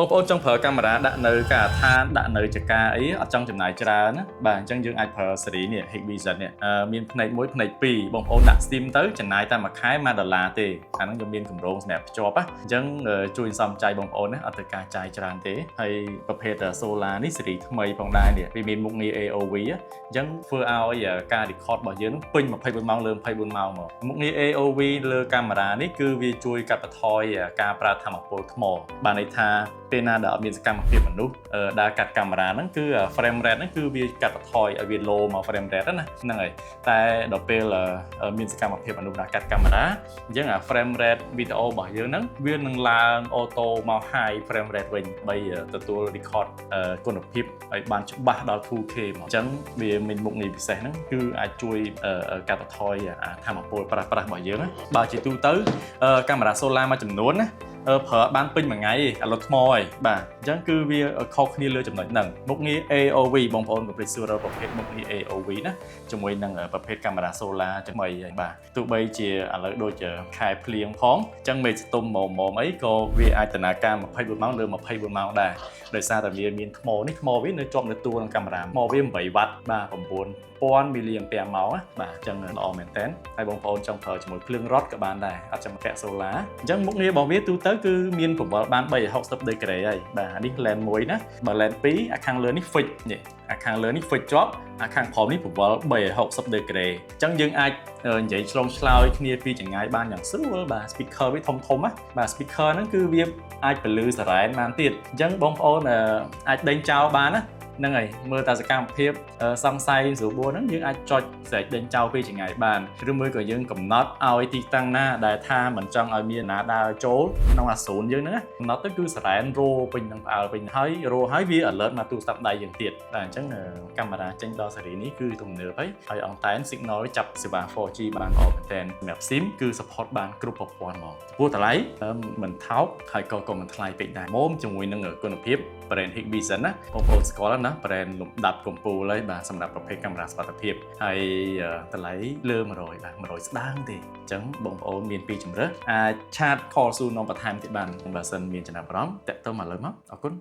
បងប្អូនចង់ប្រើកាមេរ៉ាដាក់នៅការដ្ឋានដាក់នៅចកាអីអត់ចង់ចំណាយច្រើនណាបាទអញ្ចឹងយើងអាចប្រើស៊េរីនេះ Hikvision នេះមានផ្នែក1ផ្នែក2បងប្អូនដាក់ Steam ទៅចំណាយតែមួយខែ$1ទេអាហ្នឹងយើងមានកម្រងសម្រាប់ភ្ជាប់ណាអញ្ចឹងជួយសំចៃបងប្អូនណាអត់ទៅការចាយច្រើនទេហើយប្រភេទ Solar នេះស៊េរីថ្មីផងដែរនេះវាមានមុខងារ AOV អញ្ចឹងធ្វើឲ្យការ record របស់យើងនឹងពេញ24ម៉ោងលើ24ម៉ោងមកមុខងារ AOV លើកាមេរ៉ានេះគឺវាជួយកាត់បន្ថយការប្រើថាមពលថ្មបានន័យថាពេលណាដែលអត់មានសកម្មភាពមនុស្សដែលកាត់កាមេរ៉ាហ្នឹងគឺ frame rate ហ្នឹងគឺវាកាត់បន្ថយឲ្យវា low មក frame rate ណាហ្នឹងហើយតែដល់ពេលមានសកម្មភាពមនុស្សដែលកាត់កាមេរ៉ាអញ្ចឹងframe rate វីដេអូរបស់យើងហ្នឹងវានឹងឡើងអូតូមក high frame rate វិញដើម្បីទទួល record គុណភាពឲ្យបានច្បាស់ដល់ 2K មកអញ្ចឹងវាមានមុខងារពិសេសហ្នឹងគឺអាចជួយកាត់បន្ថយថាមពលប្រើប្រាស់របស់យើងបើជាទូទៅកាមេរ៉ា solar មួយចំនួនណាប្រើបានពេញមួយថ្ងៃឯងអាឡុតថ្មឯងបាទអញ្ចឹងគឺវាខុសគ្នាលើចំណុចហ្នឹងមុខងារ AOV បងប្អូនកុំភ្លេចសួររកប្រភេទមុខងារ AOV ណាជាមួយនឹងប្រភេទកាមេរ៉ា solar ថ្មីឯងបាទទោះបីជាឥឡូវដូចខែភ្លៀងផងអញ្ចឹងមេឃស្ទុំម៉មអីក៏វាអាចដំណើរការ24ម៉ោងលើ24ម៉ោងដែរដោយសារតែវាមានថ្មនេះថ្មវានៅជាប់នៅតួនឹងកាមេរ៉ាថ្មវា8វ៉ាត់បាទ9000មីលីអាំពែម៉ោងណាបាទអញ្ចឹងល្អមែនតើហើយបងប្អូនចង់ប្រើជាមួយភ្លើងរ៉ុតក៏បានដែរអត់ចាំពាក់ solar អញ្ចឹងមុខងាររបស់វាទូទៅគឺមានពង្វល់បាន360ដឺក្រេហើយបាទនេះ lens 1ណាបើ lens 2អាខាងលើនេះ fix នេះអាខាងលើនេះ fix ជាប់អាខាងក្រោមនេះពង្វល់360ដឺក្រេអញ្ចឹងយើងអាចនិយាយឆ្លងឆ្លើយគ្នាពីចម្ងាយបានយ៉ាងស្រួលបាទ speaker វាធំណាបាទ speaker ហ្នឹងគឺវាអាចពលឺសារ៉ែនបានទៀតអញ្ចឹងបងប្អូនអាចដេញចោលបានណាហ្នឹងហើយមើលតែសកម្មភាពសង្ស័យស្រួលបួនហ្នឹងយើងអាចចុចស្រែកដេញចោលពីចម្ងាយបានឬមួយក៏យើងកំណត់ឲ្យទីតាំងណាដែលថាមិនចង់ឲ្យមានណាដើរចូលក្នុងអាសូនយើងហ្នឹងកំណត់ទៅគឺសារ៉ែនរោពេញនឹងផ្អើលពេញហើយរោហើយវា alert មកទូរស័ព្ទដៃយើងទៀតបាទអញ្ចឹងកាមេរ៉ាចេញដល់ស៊េរីនេះគឺទំនើបហើយអង់តែន signal ចាប់សេវា 4G បានល្អមែនទែនសម្រាប់ SIM គឺ support បានគ្រប់ប្រព័ន្ធហ្មងចំពោះតម្លៃមិនថោកហើយក៏មិនថ្លៃពេកដែរមុំជាមួយនឹងគុណភាព brand Hikvision ណាបងប្អូនស្គាល់ណា brand លំដាប់កំពូលហើយបាទសម្រាប់ប្រភេទកាមេរ៉ាសុវត្ថិភាពហើយតម្លៃលើ100បាទ100ស្ដើងទេអញ្ចឹងបងប្អូនមានពីរជម្រើសអាចឆាត call សួរនាំបន្ថែមទៀតបានបើសិនមានចំណាប់អារម្មណ៍តាក់ទងមកលើមកអរគុណ